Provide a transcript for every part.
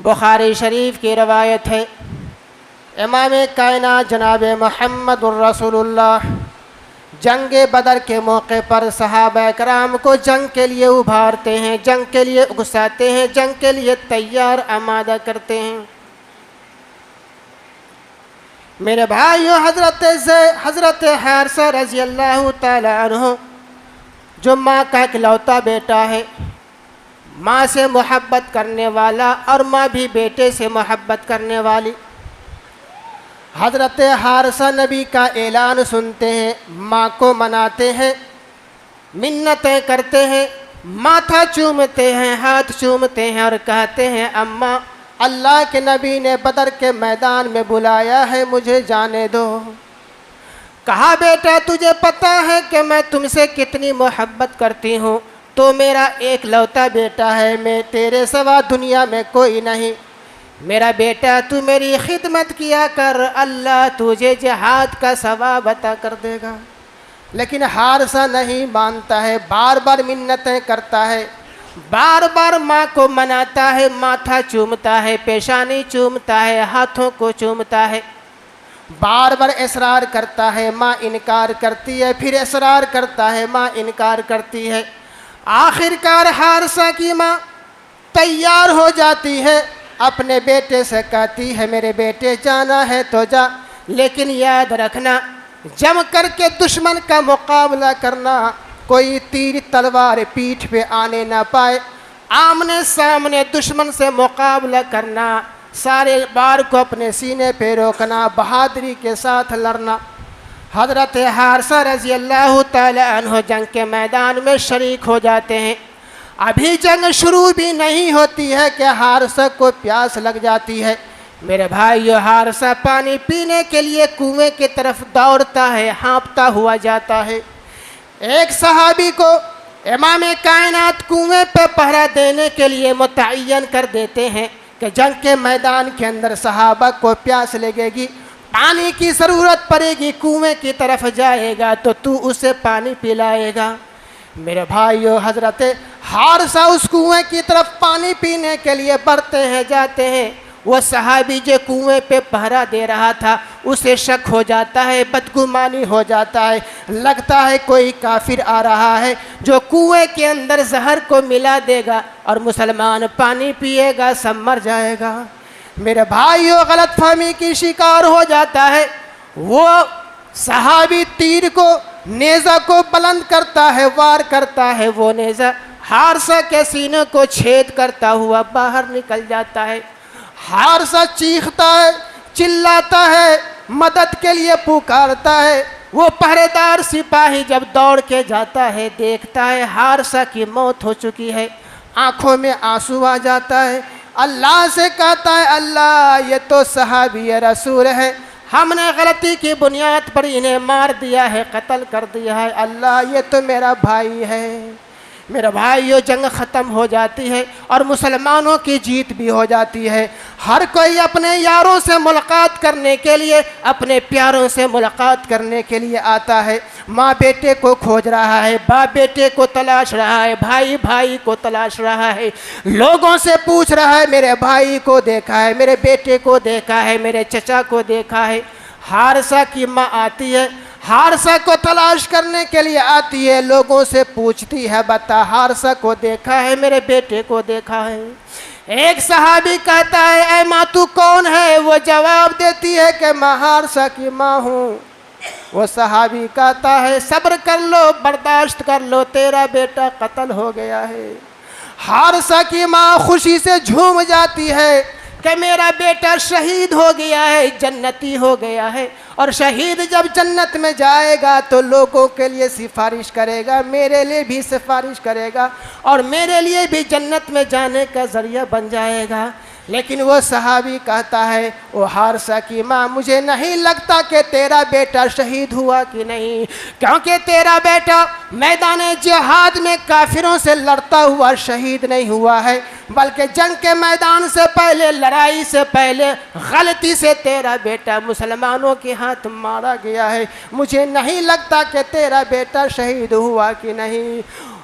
बुखारी शरीफ की रवायत है, इमाम कायनात जनाब मुहम्मदुर रसूलुल्लाह जंग बदर के मौके पर सहाबा कराम को जंग के लिए उभारते हैं, जंग के लिए उकसाते हैं, जंग के लिए तैयार आमादा करते हैं। मेरे भाइयों, हज़रत हारिसा रज़ी अल्लाह ताला अन्हु जो माँ का इकलौता बेटा है, माँ से मोहब्बत करने वाला और माँ भी बेटे से मोहब्बत करने वाली, हज़रत हारिसा नबी का ऐलान सुनते हैं, माँ को मनाते हैं, मिन्नतें करते हैं, माथा चूमते हैं, हाथ चूमते हैं और कहते हैं अम्मा, अल्लाह के नबी ने बदर के मैदान में बुलाया है, मुझे जाने दो। कहा बेटा तुझे पता है कि मैं तुमसे कितनी मोहब्बत करती हूँ, तो मेरा एक लौता बेटा है, मैं तेरे सिवा दुनिया में कोई नहीं। मेरा बेटा तू मेरी खिदमत किया कर, अल्लाह तुझे जिहाद का सवाब अता कर देगा। लेकिन हारिसा नहीं मानता है, बार बार मिन्नतें करता है, बार बार माँ को मनाता है, माथा चूमता है, पेशानी चूमता है, हाथों को चूमता है, बार बार इसरार करता है, माँ इनकार करती है, फिर इसरार करता है, माँ इनकार करती है। आखिरकार हारिसा की माँ तैयार हो जाती है, अपने बेटे से कहती है मेरे बेटे जाना है तो जा, लेकिन याद रखना जम करके दुश्मन का मुकाबला करना, कोई तीर तलवार पीठ पे आने ना पाए, आमने सामने दुश्मन से मुकाबला करना, सारे बार को अपने सीने पे रोकना, बहादुरी के साथ लड़ना। हज़रत हारिसा रज़ी अल्लाह ताला अन्हु जंग के मैदान में शरीक हो जाते हैं। अभी जंग शुरू भी नहीं होती है कि हारिसा को प्यास लग जाती है। मेरे भाइयों, हारिसा पानी पीने के लिए कुएं की तरफ दौड़ता है, हाँफता हुआ जाता है। एक सहाबी को इमाम कायनात कुएं पे पहरा देने के लिए मुतय्यन कर देते हैं कि जंग के मैदान के अंदर सहाबा को प्यास लगेगी, पानी की ज़रूरत पड़ेगी, कुएं की तरफ जाएगा तो तू उसे पानी पिलाएगा। मेरे भाइयों, हज़रत हारिसा उस कुएं की तरफ पानी पीने के लिए बढ़ते हैं, जाते हैं। वो सहाबी जो कुएं पे पहरा दे रहा था उसे शक हो जाता है, बदगुमानी हो जाता है, लगता है कोई काफिर आ रहा है जो कुएं के अंदर जहर को मिला देगा और मुसलमान पानी पिएगा, सब मर जाएगा। मेरे भाइयों, गलतफहमी की शिकार हो जाता है। वो सहाबी तीर को, नेज़ा को बुलंद करता है, वार करता है, वो नेज़ा हारिसा के सीने को छेद करता हुआ बाहर निकल जाता है। हारिसा चीखता है, चिल्लाता है, मदद के लिए पुकारता है। वो पहरेदार सिपाही जब दौड़ के जाता है, देखता है हारिसा की मौत हो चुकी है, आंखों में आंसू आ जाता है, अल्लाह से कहता है अल्लाह ये तो सहाबी रसूल है, हमने गलती की बुनियाद पर इन्हें मार दिया है, कत्ल कर दिया है, अल्लाह ये तो मेरा भाई है। मेरे भाइयों, जंग ख़त्म हो जाती है और मुसलमानों की जीत भी हो जाती है। हर कोई अपने यारों से मुलाकात करने के लिए, अपने प्यारों से मुलाकात करने के लिए आता है। माँ बेटे को खोज रहा है, बाप बेटे को तलाश रहा है, भाई भाई को तलाश रहा है, लोगों से पूछ रहा है मेरे भाई को देखा है, मेरे बेटे को देखा है, मेरे चचा को देखा है। हारिसा की माँ आती है, हारिसा को तलाश करने के लिए आती है, लोगों से पूछती है बता हारिसा को देखा है, मेरे बेटे को देखा है। एक सहाबी कहता है ऐ माँ तू कौन है? वो जवाब देती है कि मैं हारिसा की माँ हूँ। वो सहाबी कहता है सब्र कर लो, बर्दाश्त कर लो, तेरा बेटा कत्ल हो गया है। हारिसा की माँ खुशी से झूम जाती है कि मेरा बेटा शहीद हो गया है, जन्नती हो गया है, और शहीद जब जन्नत में जाएगा तो लोगों के लिए सिफारिश करेगा, मेरे लिए भी सिफारिश करेगा और मेरे लिए भी जन्नत में जाने का ज़रिया बन जाएगा। लेकिन वो सहाबी कहता है वो हारिसा की माँ, मुझे नहीं लगता कि तेरा बेटा शहीद हुआ कि नहीं, क्योंकि तेरा बेटा मैदान जिहाद में काफिरों से लड़ता हुआ शहीद नहीं हुआ है, बल्कि जंग के मैदान से पहले, लड़ाई से पहले गलती से तेरा बेटा मुसलमानों के हाथ मारा गया है। मुझे नहीं लगता कि तेरा बेटा शहीद हुआ कि नहीं।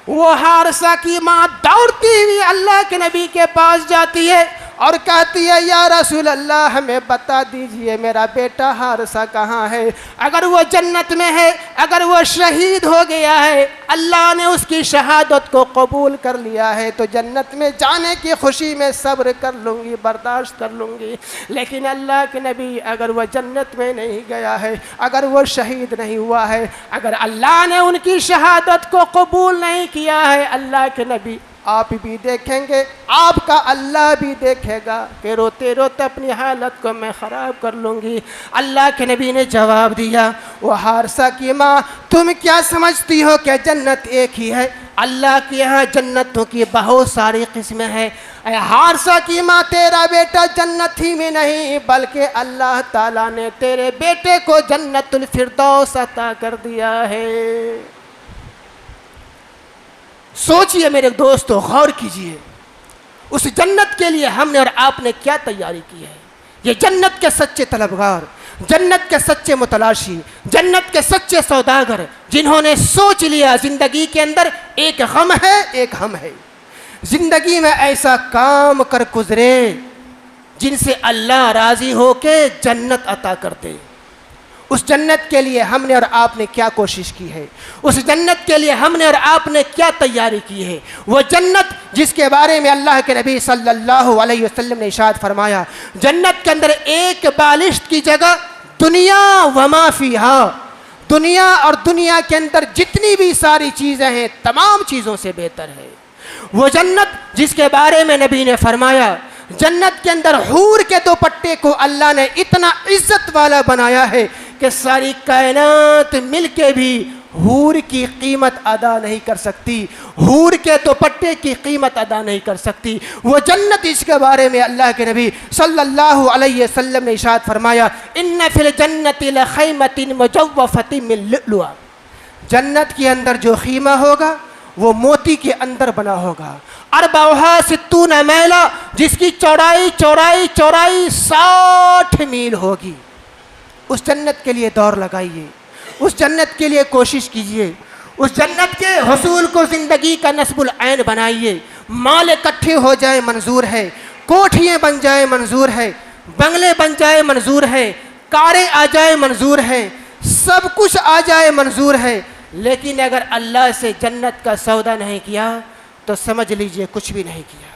वो हारिसा की माँ दौड़ती हुई अल्लाह के नबी के पास जाती है और कहती है या रसूल अल्लाह हमें बता दीजिए मेरा बेटा हारिसा कहाँ है। अगर वो जन्नत में है, अगर वो शहीद हो गया है, अल्लाह ने उसकी शहादत को कबूल कर लिया है तो जन्नत में जाने की खुशी में सब्र कर लूँगी, बर्दाश्त कर लूँगी। लेकिन अल्लाह के नबी अगर वह जन्नत में नहीं गया है, अगर वो शहीद नहीं हुआ है, अगर अल्लाह ने उनकी शहादत को कबूल नहीं किया है, अल्लाह के नबी आप भी देखेंगे, आपका अल्लाह भी देखेगा कि रोते रोते अपनी हालत को मैं ख़राब कर लूँगी। अल्लाह के नबी ने जवाब दिया, वो हारिसा की माँ तुम क्या समझती हो कि जन्नत एक ही है? अल्लाह के यहाँ जन्नतों की बहुत सारी किस्में हैं। हारिसा की माँ तेरा बेटा जन्नत ही में नहीं बल्कि अल्लाह ताला ने तेरे बेटे को जन्नतुल फिरदौस अता कर दिया है। सोचिए मेरे दोस्तों, गौर कीजिए, उस जन्नत के लिए हमने और आपने क्या तैयारी की है। ये जन्नत के सच्चे तलबगार, जन्नत के सच्चे मुतलाशी, जन्नत के सच्चे सौदागर जिन्होंने सोच लिया ज़िंदगी के अंदर एक गम है, एक हम है। ज़िंदगी में ऐसा काम कर गुजरे जिनसे अल्लाह राज़ी होके जन्नत अता करते। उस जन्नत के लिए हमने और आपने क्या कोशिश की है, उस जन्नत के लिए हमने और आपने क्या तैयारी की है। वो जन्नत जिसके बारे में अल्लाह के नबी सल्लल्लाहु अलैहि वसल्लम ने इरशाद फरमाया, जन्नत के अंदर एक बालिश्त की जगह दुनिया व मा फीहा, दुनिया और दुनिया के अंदर जितनी भी सारी चीज़ें हैं तमाम चीज़ों से बेहतर है। वो जन्नत जिसके बारे में नबी ने फरमाया, जन्नत के अंदर हूर के दुपट्टे को अल्लाह ने इतना इज्जत वाला बनाया है कि सारी कायनात मिलके भी हूर की कीमत अदा नहीं कर सकती, हूर के दुपट्टे की कीमत अदा नहीं कर सकती। वो जन्नत इसके बारे में अल्लाह के नबी सल्लल्लाहु अलैहि वसल्लम ने इरशाद फरमाया, इन्ना फिल जन्नति लखैमतिन मुजव्वफतिन मिन लुलुआ, जन्नत के अंदर जो खीमा होगा वो मोती के अंदर बना होगा। अरबहा सित्तून मैला, जिसकी चौड़ाई 60 मील होगी। उस जन्नत के लिए दौड़ लगाइए, उस जन्नत के लिए कोशिश कीजिए, उस जन्नत के हसूल को ज़िंदगी का नस्बुल ऐन बनाइए। माल इकट्ठे हो जाए मंजूर है, कोठियाँ बन जाए मंजूर है, बंगले बन जाए मंजूर है, कारें आ जाए मंजूर है, सब कुछ आ जाए मंजूर है। लेकिन अगर अल्लाह से जन्नत का सौदा नहीं किया तो समझ लीजिए कुछ भी नहीं किया।